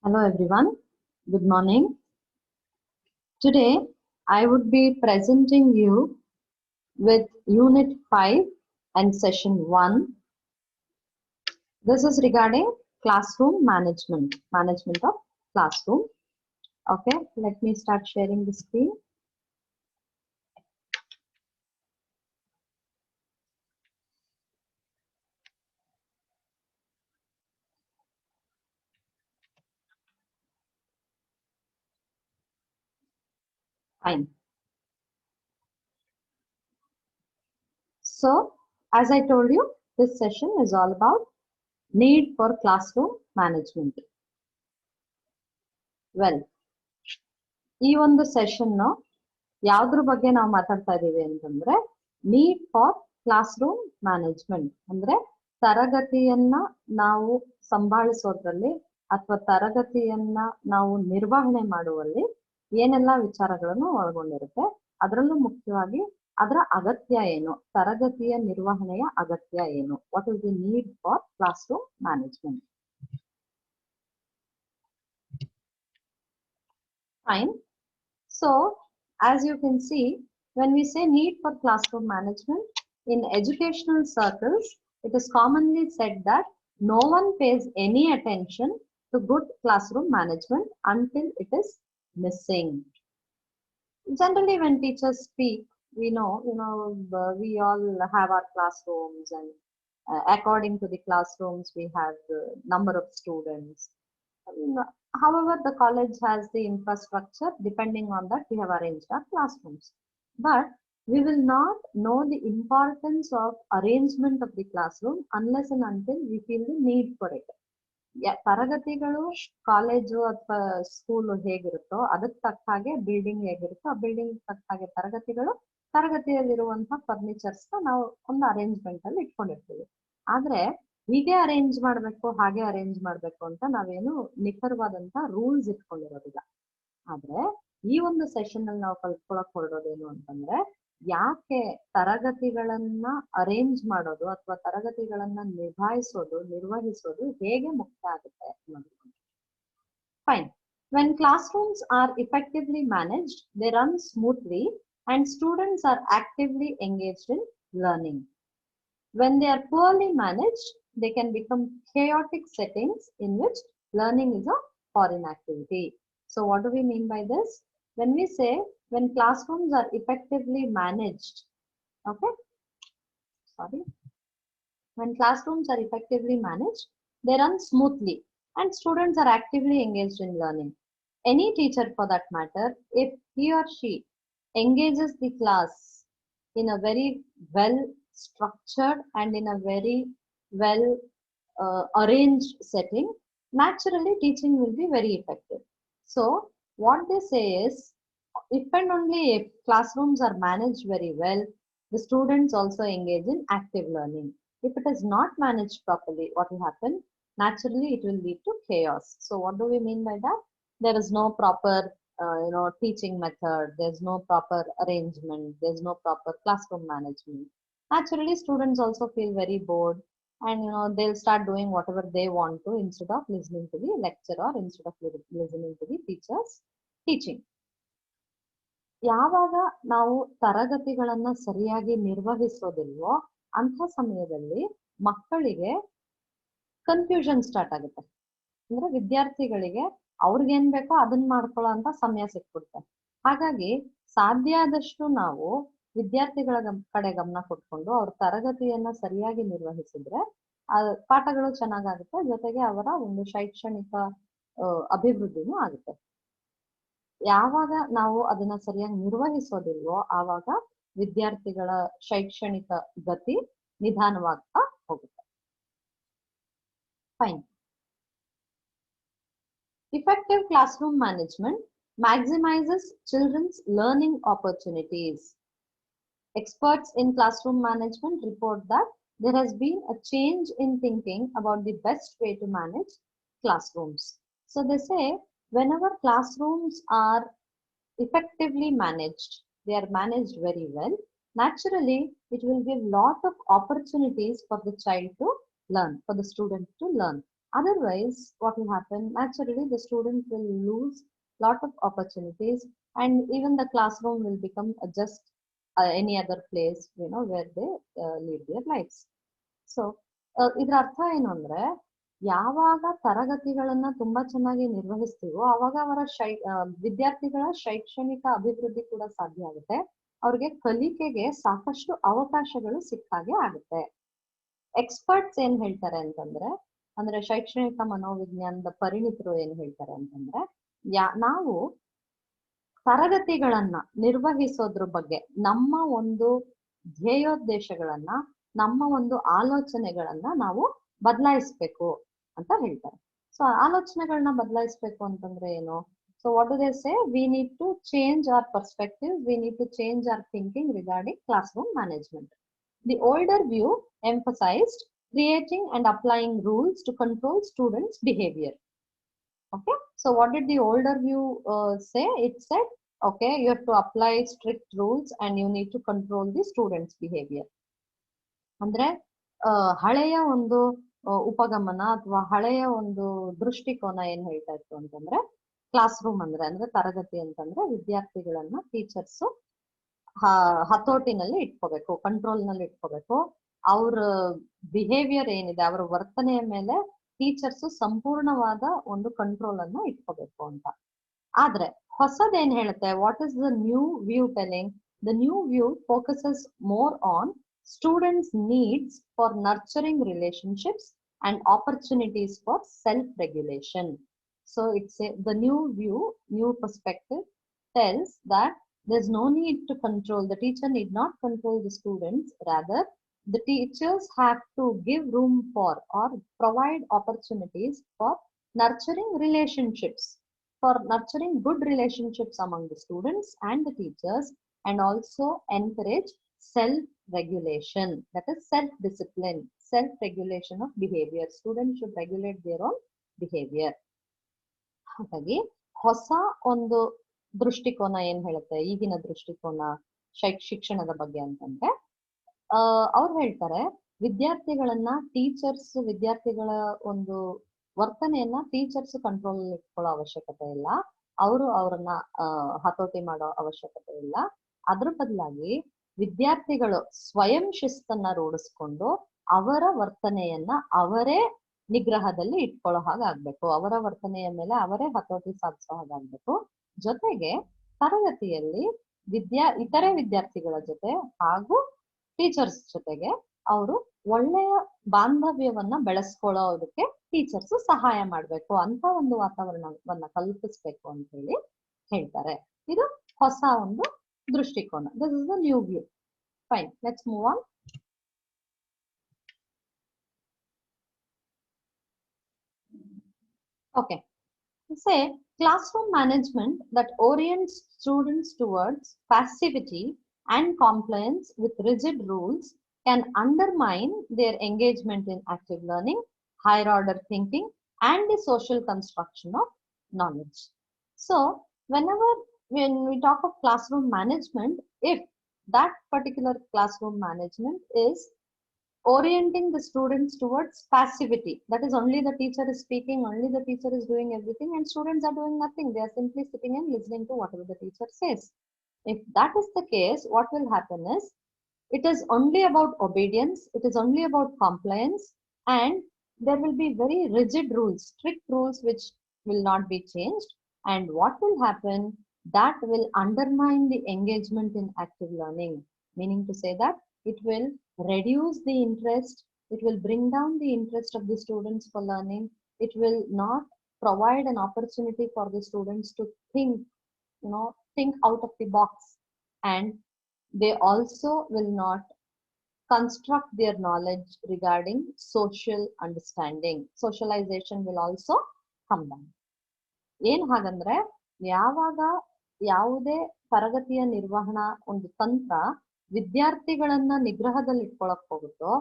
Hello everyone, good morning. Today I would be presenting you with Unit 5 and Session 1. This is regarding classroom management of classroom. Okay, let me start sharing the screen. Fine. So, as I told you, this session is all about need for classroom management. Well, ಈ ಒಂದು session ಯಾವ್ದ್ರ ಬಗ್ಗೆ ನಾವು ಮಾತಾಡ್ತಾ ಇದೀವಿ ಅಂತಂದ್ರೆ need for class room management ಅಂದ್ರೆ ತರಗತಿಯನ್ನ ನಾವು ಸಂಭಾಳಿಸೋದ್ರಲ್ಲಿ ಅಥವಾ ತರಗತಿಯನ್ನ ನಾವು ನಿರ್ವಹಣೆ ಮಾಡುವಲ್ಲಿ ಏನೆಲ್ಲ ವಿಚಾರಗಳನ್ನು ಒಳಗೊಂಡಿರುತ್ತೆ, ಅದರಲ್ಲೂ ಮುಖ್ಯವಾಗಿ ಅದರ ಅಗತ್ಯ ಏನು, ತರಗತಿಯ ನಿರ್ವಹಣೆಯ ಅಗತ್ಯ ಏನು, what is the need for class room management. Fine. So, as you can see, when we say need for classroom management, in educational circles, it is commonly said that no one pays any attention to good classroom management until it is missing. Generally, when teachers speak, we know, we all have our classrooms, and according to the classrooms, we have the number of students. However, the college has the infrastructure. Depending on that, we have arranged our classrooms. But we will not know the importance of arrangement of the classroom unless and until we feel the need for it. ತರಗತಿಗಳು college ಅಥವಾ school ಹೇಗಿರುತ್ತೋ ಅದಕ್ಕೆ ತಕ್ಕ ಹಾಗೆ building ಹೇಗಿರುತ್ತೋ ಆ building ತಕ್ಕ ಹಾಗೆ ತರಗತಿಗಳು, ತರಗತಿಯಲ್ಲಿರುವಂತಹ furnitures ನಾವು ಒಂದು ಅರೇಂಜ್ಮೆಂಟ್ ಅಲ್ಲಿ ಇಟ್ಕೊಂಡಿರ್ತೀವಿ. ಆದ್ರೆ ಹೀಗೆ ಅರೇಂಜ್ ಮಾಡ್ಬೇಕು, ಹಾಗೆ ಅರೇಂಜ್ ಮಾಡ್ಬೇಕು ಅಂತ ನಾವೇನು ನಿಖರವಾದಂತಹ ರೂಲ್ಸ್ ಇಟ್ಕೊಂಡಿರೋದಿಲ್ಲ. ಆದ್ರೆ ಈ ಒಂದು ಸೆಷನ್ ಅಲ್ಲಿ ನಾವು ಕಲ್ತ್ಕೊಳಕ್ ಹೊರಡೋದೇನು ಅಂತಂದ್ರೆ ಯಾಕೆ ತರಗತಿಗಳನ್ನ ಅರೇಂಜ್ ಮಾಡೋದು ಅಥವಾ ತರಗತಿಗಳನ್ನ ನಿಭಾಯಿಸೋದು, ನಿರ್ವಹಿಸೋದು ಹೇಗೆ ಮುಖ್ಯ ಆಗುತ್ತೆ ಅನ್ನೋದು. Fine. When classrooms are effectively managed, they run smoothly and students are actively engaged in learning. When they are poorly managed, they can become chaotic settings in which learning is a foreign activity. So what do we mean by this? When we say when classrooms are effectively managed, okay? Sorry. When classrooms are effectively managed, they run smoothly and students are actively engaged in learning. Any teacher for that matter, if he or she engages the class in a very well structured and in a very well arranged setting, naturally teaching will be very effective. So what they say is, if and only if classrooms are managed very well, the students also engage in active learning. If it is not managed properly, what will happen? Naturally it will lead to chaos. So what do we mean by that? There is no proper teaching method, there's no proper arrangement, there's no proper classroom management. Naturally students also feel very bored, and they'll start doing whatever they want to instead of listening to the lecture or instead of listening to the teacher's teaching. ಯಾವಾಗ ನಾವು ತರಗತಿಗಳನ್ನ ಸರಿಯಾಗಿ ನಿರ್ವಹಿಸೋದಿಲ್ವೋ ಅಂತ ಸಮಯದಲ್ಲಿ ಮಕ್ಕಳಿಗೆ confusion start ಆಗುತ್ತೆ. ಅಂದ್ರೆ ವಿದ್ಯಾರ್ಥಿಗಳಿಗೆ ಅವ್ರಿಗೇನ್ ಬೇಕೋ ಅದನ್ನ ಮಾಡ್ಕೊಳ್ಳೋ ಅಂತ ಸಮಯ ಸಿಕ್ಬಿಡುತ್ತೆ. ಹಾಗಾಗಿ ಸಾಧ್ಯ ಆದಷ್ಟು ನಾವು ವಿದ್ಯಾರ್ಥಿಗಳ ಕಡೆ ಗಮನ ಕೊಟ್ಕೊಂಡು ಅವ್ರ ತರಗತಿಯನ್ನ ಸರಿಯಾಗಿ ನಿರ್ವಹಿಸಿದ್ರೆ ಪಾಠಗಳು ಚೆನ್ನಾಗಾಗುತ್ತೆ, ಜೊತೆಗೆ ಅವರ ಒಂದು ಶೈಕ್ಷಣಿಕ ಅಭಿವೃದ್ಧಿನೂ ಆಗುತ್ತೆ. ಯಾವಾಗ ನಾವು ಅದನ್ನ ಸರಿಯಾಗಿ ನಿರ್ವಹಿಸೋದಿಲ್ವೋ ಆವಾಗ ವಿದ್ಯಾರ್ಥಿಗಳ ಶೈಕ್ಷಣಿಕ ಗತಿ ನಿಧಾನವಾಗ್ತಾ ಹೋಗುತ್ತೆ. Fine. Effective classroom management maximizes children's learning opportunities. Experts in classroom management report that there has been a change in thinking about the best way to manage classrooms. So they say whenever classrooms are effectively managed, they are managed very well, naturally it will give lot of opportunities for the child to learn, for the student to learn. Otherwise, what will happen? Naturally, the student will lose lot of opportunities, and even the classroom will become just any other place, where they lead their lives. So ಇದ್ರ ಅರ್ಥ ಏನು ಅಂದ್ರೆ, ಯಾವಾಗ ತರಗತಿಗಳನ್ನ ತುಂಬಾ ಚೆನ್ನಾಗಿ ನಿರ್ವಹಿಸ್ತೀವೋ ಅವಾಗ ಅವರ ವಿದ್ಯಾರ್ಥಿಗಳ ಶೈಕ್ಷಣಿಕ ಅಭಿವೃದ್ಧಿ ಕೂಡ ಸಾಧ್ಯ ಆಗುತ್ತೆ. ಅವ್ರಿಗೆ ಕಲಿಕೆಗೆ ಸಾಕಷ್ಟು ಅವಕಾಶಗಳು ಸಿಕ್ಕಾಗೆ ಆಗುತ್ತೆ. ಎಕ್ಸ್ಪರ್ಟ್ಸ್ ಏನ್ ಹೇಳ್ತಾರೆ ಅಂತಂದ್ರೆ, ಅಂದ್ರೆ ಶೈಕ್ಷಣಿಕ ಮನೋವಿಜ್ಞಾನದ ಪರಿಣಿತರು ಏನ್ ಹೇಳ್ತಾರೆ ಅಂತಂದ್ರೆ, ನಾವು ತರಗತಿಗಳನ್ನ ನಿರ್ವಹಿಸೋದ್ರ ಬಗ್ಗೆ ನಮ್ಮ ಒಂದು ಧ್ಯೇಯೋದ್ದೇಶಗಳನ್ನ, ನಮ್ಮ ಒಂದು ಆಲೋಚನೆಗಳನ್ನ ನಾವು ಬದಲಾಯಿಸ್ಬೇಕು ಅಂತ ಹೇಳ್ತಾರೆ. ಸೊ ಆಲೋಚನೆಗಳನ್ನ ಬದಲಾಯಿಸ್ಬೇಕು ಅಂತಂದ್ರೆ ಏನು? So what do they say? We need to change our perspective, we need to change our thinking regarding class room management. The older view emphasized creating and applying rules to control students' behavior. Okay, so what did the older view say? It said, okay, you have to apply strict rules and you need to control the students' behavior. ಅಂದ್ರೆ ಹಳೆಯ ಒಂದು ಉಪಗಮನ ಅಥವಾ ಹಳೆಯ ಒಂದು ದೃಷ್ಟಿಕೋನ ಏನ್ ಹೇಳ್ತಾ ಇತ್ತು ಅಂತಂದ್ರೆ, ಕ್ಲಾಸ್ ರೂಮ್ ಅಂದ್ರೆ ತರಗತಿ ಅಂತಂದ್ರೆ ವಿದ್ಯಾರ್ಥಿಗಳನ್ನ ಟೀಚರ್ಸ್ ಹತೋಟಿನಲ್ಲಿ ಇಟ್ಕೋಬೇಕು, ಕಂಟ್ರೋಲ್ ನಲ್ಲಿ ಇಟ್ಕೋಬೇಕು. ಅವ್ರ ಬಿಹೇವಿಯರ್ ಏನಿದೆ, ಅವರ ವರ್ತನೆಯ ಮೇಲೆ ಟೀಚರ್ಸ್ ಸಂಪೂರ್ಣವಾದ ಒಂದು ಕಂಟ್ರೋಲ್ ಅನ್ನ ಇಟ್ಕೋಬೇಕು ಅಂತ. ಆದ್ರೆ ಹೊಸದೇನ್ ಹೇಳುತ್ತೆ? What is the new view telling? The new view focuses more on students needs for nurturing relationships and opportunities for self regulation. So it's the new view, new perspective tells that there's no need to control. The teacher need not control the students. Rather, the teachers have to give room for or provide opportunities for nurturing relationships, for nurturing good relationships among the students and the teachers, and also encourage self-regulation. That is self-discipline, self-regulation of behavior. Students should regulate their own behavior. ಹಾಗಾಗಿ ಹೊಸ ಒಂದು ದೃಷ್ಟಿಕೋನ ಏನ್ ಹೇಳುತ್ತೆ, ಈಗಿನ ದೃಷ್ಟಿಕೋನ ಶಿಕ್ಷಣದ ಬಗ್ಗೆ ಅಂತಂದ್ರೆ, ಅವ್ರು ಹೇಳ್ತಾರೆ ವಿದ್ಯಾರ್ಥಿಗಳನ್ನ ಟೀಚರ್ಸ್, ವಿದ್ಯಾರ್ಥಿಗಳ ಒಂದು ವರ್ತನೆಯನ್ನ ಟೀಚರ್ಸ್ ಕಂಟ್ರೋಲ್ ಇಟ್ಕೊಳ್ಳೋ ಅವಶ್ಯಕತೆ ಇಲ್ಲ, ಅವ್ರನ್ನ ಹತೋಟಿ ಮಾಡೋ ಅವಶ್ಯಕತೆ ಇಲ್ಲ. ಅದ್ರ ಬದಲಾಗಿ ವಿದ್ಯಾರ್ಥಿಗಳು ಸ್ವಯಂ ಶಿಸ್ತನ್ನ ರೂಢಿಸ್ಕೊಂಡು ಅವರ ವರ್ತನೆಯನ್ನ ಅವರೇ ನಿಗ್ರಹದಲ್ಲಿ ಇಟ್ಕೊಳ್ಳೋ ಹಾಗಾಗ್ಬೇಕು, ಅವರ ವರ್ತನೆಯ ಮೇಲೆ ಅವರೇ ಹತೋಟಿ ಸಾಧಿಸೋ ಹಾಗಾಗ್ಬೇಕು. ಜೊತೆಗೆ ತರಗತಿಯಲ್ಲಿ ಇತರೆ ವಿದ್ಯಾರ್ಥಿಗಳ ಜೊತೆ ಹಾಗೂ ಟೀಚರ್ಸ್ ಜೊತೆಗೆ ಅವರು ಒಳ್ಳೆಯ ಬಾಂಧವ್ಯವನ್ನ ಬೆಳೆಸ್ಕೊಳ್ಳೋದಕ್ಕೆ ಟೀಚರ್ಸ್ ಸಹಾಯ ಮಾಡ್ಬೇಕು ಅಂತ ಒಂದು ವಾತಾವರಣವನ್ನ ಕಲ್ಪಿಸ್ಬೇಕು ಅಂತ ಹೇಳಿ ಹೇಳ್ತಾರೆ. ಇದು ಹೊಸ ಒಂದು ದೃಷ್ಟಿಕೋನ. This is the new view. Fine, let's move on. Okay, say classroom management that orients students towards passivity and compliance with rigid rules can undermine their engagement in active learning, higher order thinking, and the social construction of knowledge. So when we talk of classroom management, if that particular classroom management is orienting the students towards passivity, that is only the teacher is speaking, only the teacher is doing everything and students are doing nothing, they are simply sitting and listening to whatever the teacher says. If that is the case, what will happen is, it is only about obedience, it is only about compliance, and there will be very rigid rules, strict rules which will not be changed. And what will happen? That will undermine the engagement in active learning, meaning to say that it will reduce the interest, it will bring down the interest of the students for learning, it will not provide an opportunity for the students to think out of the box, and they also will not construct their knowledge regarding social understanding. Socialization will also come down. ಏನ್ ಹಾಗಂದ್ರೆ, ಯಾವಾಗ ಯಾವುದೇ ತರಗತಿಯ ನಿರ್ವಹಣಾ ಒಂದು ತಂತ್ರ ವಿದ್ಯಾರ್ಥಿಗಳನ್ನ ನಿಗ್ರಹದಲ್ಲಿ ಇಟ್ಕೊಳಕ್ ಹೋಗುತ್ತೋ,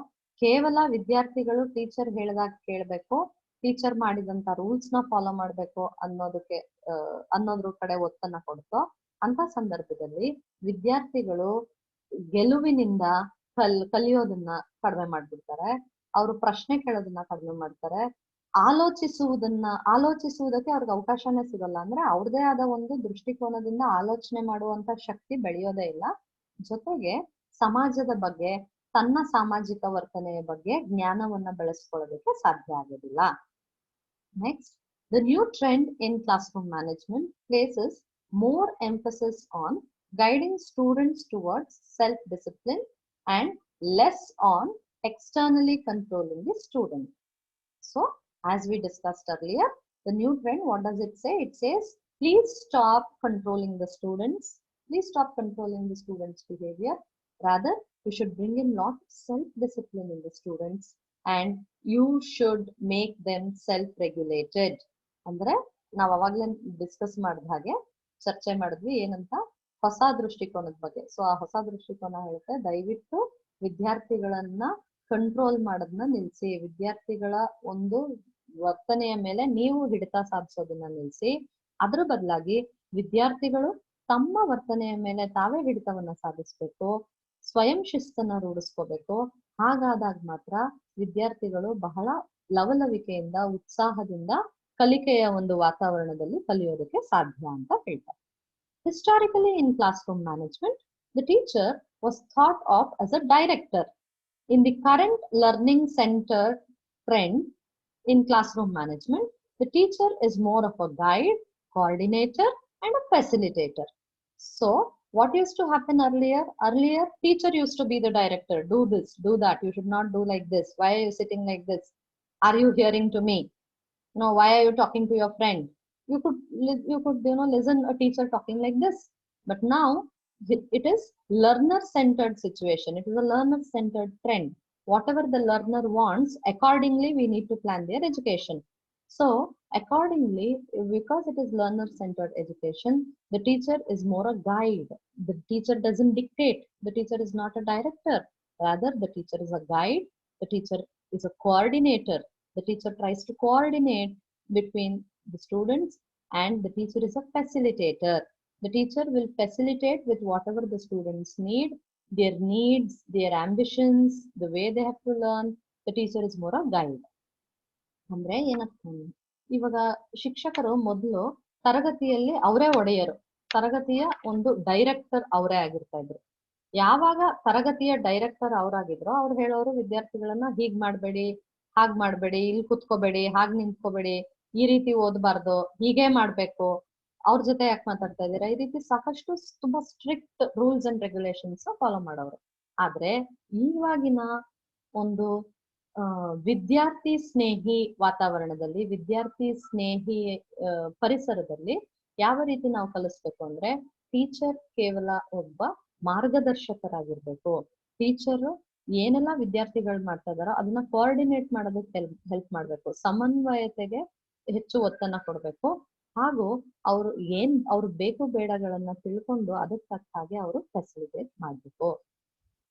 ಕೇವಲ ವಿದ್ಯಾರ್ಥಿಗಳು ಟೀಚರ್ ಹೇಳಿದಾಗ ಕೇಳ್ಬೇಕು, ಟೀಚರ್ ಮಾಡಿದಂತ ರೂಲ್ಸ್ ನ ಫಾಲೋ ಮಾಡ್ಬೇಕು ಅನ್ನೋದ್ರ ಕಡೆ ಒತ್ತನ್ನ ಕೊಡ್ತೋ, ಅಂತ ಸಂದರ್ಭದಲ್ಲಿ ವಿದ್ಯಾರ್ಥಿಗಳು ಗೆಲುವಿನಿಂದ ಕಲಿಯೋದನ್ನ ಕಡಿಮೆ ಮಾಡ್ಬಿಡ್ತಾರೆ, ಅವರು ಪ್ರಶ್ನೆ ಕೇಳೋದನ್ನ ಕಡಿಮೆ ಮಾಡ್ತಾರೆ, ಆಲೋಚಿಸುವುದಕ್ಕೆ ಅವ್ರಿಗೆ ಅವಕಾಶನೇ ಸಿಗಲ್ಲ. ಅಂದ್ರೆ ಅವ್ರದೇ ಆದ ಒಂದು ದೃಷ್ಟಿಕೋನದಿಂದ ಆಲೋಚನೆ ಮಾಡುವಂತ ಶಕ್ತಿ ಬೆಳೆಯೋದೇ ಇಲ್ಲ. ಜೊತೆಗೆ ಸಮಾಜದ ಬಗ್ಗೆ, ತನ್ನ ಸಾಮಾಜಿಕ ವರ್ತನೆಯ ಬಗ್ಗೆ ಜ್ಞಾನವನ್ನ ಬೆಳೆಸ್ಕೊಳ್ಳೋದಕ್ಕೆ ಸಾಧ್ಯ ಆಗೋದಿಲ್ಲ. Next, the new trend in classroom management places more emphasis on guiding students towards self-discipline and less on externally controlling the student. So, as we discussed earlier, the new trend, what does it say? It says, please stop controlling the students. Please stop controlling the students' behavior. Rather, you should bring in lot of self-discipline in the students and you should make them self-regulated. ಅಂದ್ರೆ ನಾವು ಅವಾಗಲೇ discuss ಮಾಡಿದ ಹಾಗೆ ಚರ್ಚೆ ಮಾಡಿದ್ವಿ ಏನಂತ, ಹೊಸ ದೃಷ್ಟಿಕೋನದ ಬಗ್ಗೆ. ಸೊ ಆ ಹೊಸ ದೃಷ್ಟಿಕೋನ ಹೇಳುತ್ತೆ, ದಯವಿಟ್ಟು ವಿದ್ಯಾರ್ಥಿಗಳನ್ನ ಕಂಟ್ರೋಲ್ ಮಾಡೋದನ್ನ ನಿಲ್ಸಿ, ವಿದ್ಯಾರ್ಥಿಗಳ ಒಂದು ವರ್ತನೆಯ ಮೇಲೆ ನೀವು ಹಿಡಿತ ಸಾಧಿಸೋದನ್ನ ನಿಲ್ಸಿ. ಅದ್ರ ಬದಲಾಗಿ ವಿದ್ಯಾರ್ಥಿಗಳು ತಮ್ಮ ವರ್ತನೆಯ ಮೇಲೆ ತಾವೇ ಹಿಡಿತವನ್ನ ಸಾಧಿಸ್ಬೇಕು, ಸ್ವಯಂ ಶಿಸ್ತನ್ನ ರೂಢಿಸ್ಕೋಬೇಕು. ಹಾಗಾದಾಗ ಮಾತ್ರ ವಿದ್ಯಾರ್ಥಿಗಳು ಬಹಳ ಲವಲವಿಕೆಯಿಂದ, ಉತ್ಸಾಹದಿಂದ ಕಲಿಕೆಯ ಒಂದು ವಾತಾವರಣದಲ್ಲಿ ಕಲಿಯೋದಕ್ಕೆ ಸಾಧ್ಯ ಅಂತ ಹೇಳ್ತಾರೆ. Historically in classroom management, the teacher was thought of as a director. In the current learning-centered trend in classroom management, the teacher is more of a guide, coordinator, and a facilitator. So, what used to happen earlier? Earlier, teacher used to be the director. Do this, do that. You should not do like this. Why are you sitting like this? Are you hearing to me? No, why are you talking to your friend? You could listen a teacher talking like this. But now, it is learner-centered situation. It is a learner-centered trend. Whatever the learner wants, accordingly, we need to plan their education. So, accordingly, because it is learner-centered education, the teacher is more a guide. The teacher doesn't dictate. The teacher is not a director. Rather, the teacher is a guide. The teacher is a coordinator. The teacher tries to coordinate between the students, and the teacher is a facilitator. The teacher will facilitate with whatever the students need, their needs, their ambitions, the way they have to learn. The teacher is more a guide. ಅಂದ್ರೆ ಏನಂತ, ಇವಾಗ ಶಿಕ್ಷಕರು ಮೊದಲು ತರಗತಿಯಲ್ಲಿ ಅವರೇ ಒಡೆಯರು, ತರಗತಿಯ ಒಂದು ಡೈರೆಕ್ಟರ್ ಅವರೇ ಆಗಿರ್ತಾ ಇದ್ರು. ಯಾವಾಗ ತರಗತಿಯ ಡೈರೆಕ್ಟರ್ ಅವರಾಗಿದ್ರು, ಅವ್ರು ಹೇಳೋರು ವಿದ್ಯಾರ್ಥಿಗಳನ್ನ ಹೀಗ್ ಮಾಡ್ಬೇಡಿ, ಹಾಗ್ ಮಾಡ್ಬೇಡಿ, ಇಲ್ಲಿ ಕುತ್ಕೋಬೇಡಿ, ಹಾಗ್ ನಿಂತ್ಕೋಬೇಡಿ, ಈ ರೀತಿ ಓದಬಾರ್ದು, ಹೀಗೆ ಮಾಡ್ಬೇಕು, ಅವ್ರ ಜೊತೆ ಯಾಕೆ ಮಾತಾಡ್ತಾ ಇದ್ದೀರಾ, ಈ ರೀತಿ ಸಾಕಷ್ಟು ತುಂಬಾ strict rules and regulations follow ಮಾಡೋರು. ಆದ್ರೆ ಇವಾಗಿನ ಒಂದು ವಿದ್ಯಾರ್ಥಿ ಸ್ನೇಹಿ ವಾತಾವರಣದಲ್ಲಿ, ವಿದ್ಯಾರ್ಥಿ ಸ್ನೇಹಿ ಪರಿಸರದಲ್ಲಿ ಯಾವ ರೀತಿ ನಾವು ಕಲಿಸ್ಬೇಕು ಅಂದ್ರೆ, ಟೀಚರ್ ಕೇವಲ ಒಬ್ಬ ಮಾರ್ಗದರ್ಶಕರಾಗಿರ್ಬೇಕು. ಟೀಚರ್ ಏನೆಲ್ಲ ವಿದ್ಯಾರ್ಥಿಗಳು ಮಾಡ್ತಾ ಇದಾರೋ ಅದನ್ನ ಕೋಆರ್ಡಿನೇಟ್ ಮಾಡೋದಕ್ಕೆ ಹೆಲ್ಪ್ ಮಾಡ್ಬೇಕು, ಸಮನ್ವಯತೆಗೆ ಹೆಚ್ಚು ಒತ್ತನ್ನ ಕೊಡ್ಬೇಕು, ಹಾಗೂ ಅವ್ರು ಬೇಕು ಬೇಡಗಳನ್ನ ತಿಳ್ಕೊಂಡು ಅದಕ್ಕೆ ತಕ್ಕ ಹಾಗೆ ಅವರು ಫೆಸಿಲಿಟೇಟ್ ಮಾಡ್ಬೇಕು.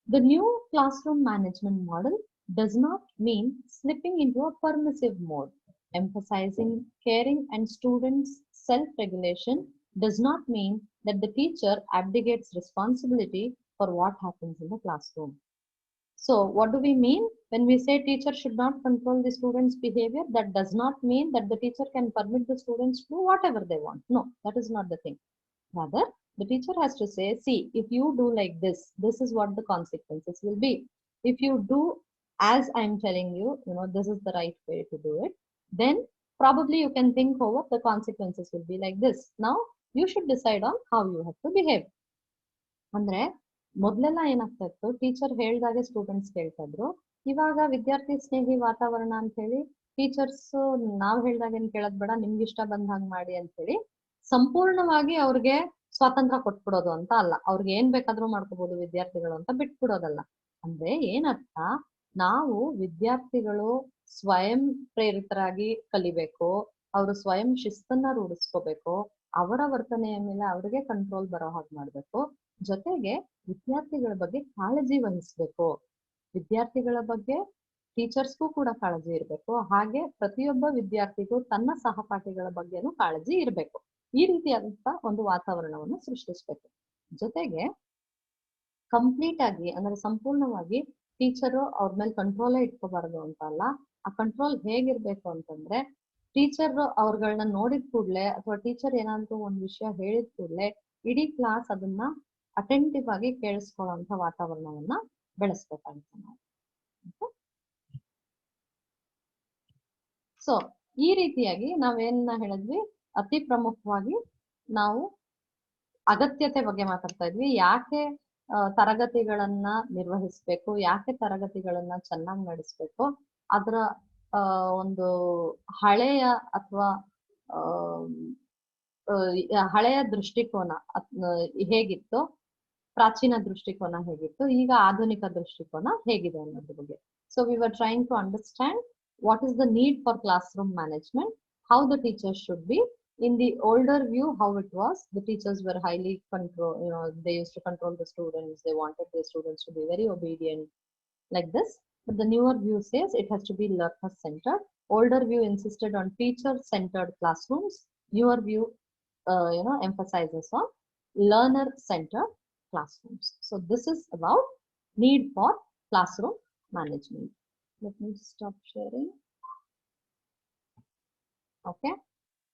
The new classroom management model does not mean slipping into a permissive mode. Emphasizing caring and students' self-regulation does not mean that the teacher abdicates responsibility for what happens in the classroom. So, what do we mean when we say teacher should not control the students' behavior? That does not mean that the teacher can permit the students to do whatever they want. No, that is not the thing. Rather, the teacher has to say, see, if you do like this, this is what the consequences will be. If you do as I'm telling you, this is the right way to do it, then probably you can think over the consequences will be like this. Now, you should decide on how you have to behave. ಅಂದ್ರೆ ಮೊದ್ಲೆಲ್ಲ ಏನಾಗ್ತಾ ಇತ್ತು, teacher ಹೇಳ್ದಾಗೆ students ಕೇಳ್ತಾ ಇದ್ರು. ಇವಾಗ ವಿದ್ಯಾರ್ಥಿ ಸ್ನೇಹಿ ವಾತಾವರಣ ಅಂತ ಹೇಳಿ ಟೀಚರ್ಸ್ ನಾವ್ ಹೇಳ್ದಾಗೇನ್ ಕೇಳೋದ್ ಬೇಡ, ನಿಮ್ಗೆ ಇಷ್ಟ ಬಂದ ಹಂಗ್ ಮಾಡಿ ಅಂತ ಹೇಳಿ ಸಂಪೂರ್ಣವಾಗಿ ಅವ್ರಿಗೆ ಸ್ವಾತಂತ್ರ್ಯ ಕೊಟ್ಬಿಡೋದು ಅಂತ ಅಲ್ಲ, ಅವ್ರಿಗೆ ಏನ್ ಬೇಕಾದ್ರೂ ಮಾಡ್ಕೋಬಹುದು ವಿದ್ಯಾರ್ಥಿಗಳು ಅಂತ ಬಿಟ್ಬಿಡೋದಲ್ಲ. ಅಂದ್ರೆ ಏನರ್ಥ, ನಾವು ವಿದ್ಯಾರ್ಥಿಗಳು ಸ್ವಯಂ ಪ್ರೇರಿತರಾಗಿ ಕಲಿಬೇಕು, ಅವರು ಸ್ವಯಂ ಶಿಸ್ತನ್ನ ರೂಢಿಸ್ಕೋಬೇಕು, ಅವರ ವರ್ತನೆಯ ಮೇಲೆ ಅವ್ರಿಗೆ ಕಂಟ್ರೋಲ್ ಬರೋ ಹಾಗೆ ಮಾಡ್ಬೇಕು. ಜೊತೆಗೆ ವಿದ್ಯಾರ್ಥಿಗಳ ಬಗ್ಗೆ ಕಾಳಜಿ ವಹಿಸ್ಬೇಕು, ವಿದ್ಯಾರ್ಥಿಗಳ ಬಗ್ಗೆ ಟೀಚರ್ಸ್ಗೂ ಕೂಡ ಕಾಳಜಿ ಇರಬೇಕು, ಹಾಗೆ ಪ್ರತಿಯೊಬ್ಬ ವಿದ್ಯಾರ್ಥಿಗೂ ತನ್ನ ಸಹಪಾಠಿಗಳ ಬಗ್ಗೆನೂ ಕಾಳಜಿ ಇರಬೇಕು. ಈ ರೀತಿಯಾದಂತ ಒಂದು ವಾತಾವರಣವನ್ನು ಸೃಷ್ಟಿಸ್ಬೇಕು. ಜೊತೆಗೆ ಕಂಪ್ಲೀಟ್ ಆಗಿ ಅಂದ್ರೆ ಸಂಪೂರ್ಣವಾಗಿ ಟೀಚರು ಅವ್ರ ಮೇಲೆ ಕಂಟ್ರೋಲೇ ಇಟ್ಕೋಬಾರ್ದು ಅಂತ ಅಲ್ಲ, ಆ ಕಂಟ್ರೋಲ್ ಹೇಗಿರ್ಬೇಕು ಅಂತಂದ್ರೆ ಟೀಚರ್ ಅವ್ರಗಳನ್ನ ನೋಡಿದ ಕೂಡಲೇ ಅಥವಾ ಟೀಚರ್ ಏನಾದ್ರು ಒಂದು ವಿಷಯ ಹೇಳಿದ ಕೂಡಲೇ ಇಡೀ ಕ್ಲಾಸ್ ಅದನ್ನ ಅಟೆಂಟಿವ್ ಆಗಿ ಕೇಳಿಸ್ಕೊಳ್ಳುವಂತ ವಾತಾವರಣವನ್ನ ಬೆಳೆಸ್ಬೇಕಾಗುತ್ತೆ ನಾವು. ಸೊ ಈ ರೀತಿಯಾಗಿ ನಾವೇನ ಹೇಳಿದ್ವಿ, ಅತಿ ಪ್ರಮುಖವಾಗಿ ನಾವು ಅಗತ್ಯತೆ ಬಗ್ಗೆ ಮಾತಾಡ್ತಾ ಇದ್ವಿ. ಯಾಕೆ ತರಗತಿಗಳನ್ನ ನಿರ್ವಹಿಸ್ಬೇಕು, ಯಾಕೆ ತರಗತಿಗಳನ್ನ ಚೆನ್ನಾಗಿ ನಡೆಸ್ಬೇಕು, ಅದರ ಒಂದು ಹಳೆಯ ಅಥವಾ ಹಳೆಯ ದೃಷ್ಟಿಕೋನ ಹೇಗಿತ್ತು, ಪ್ರಾಚೀನ ದೃಷ್ಟಿಕೋನ ಹೇಗಿತ್ತು, ಈಗ ಆಧುನಿಕ ದೃಷ್ಟಿಕೋನ ಹೇಗಿದೆ ಅನ್ನೋದ್ರ ಬಗ್ಗೆ. So we were trying to understand what is the need for classroom management, how the teachers should be. In the older view, how it was, the teachers were highly they used to control the students, they wanted their students to be very obedient, like this. But the newer view says it has to be learner centered. Older view insisted on teacher centered classrooms. Newer view emphasizes on learner centered classrooms. So this is about need for classroom management. Let me stop sharing. Okay.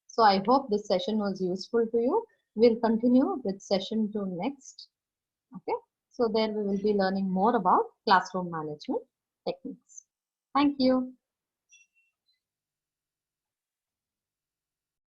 So I hope this session was useful to you. We'll continue with session 2 next. Okay. So there we will be learning more about classroom management techniques. Thank you.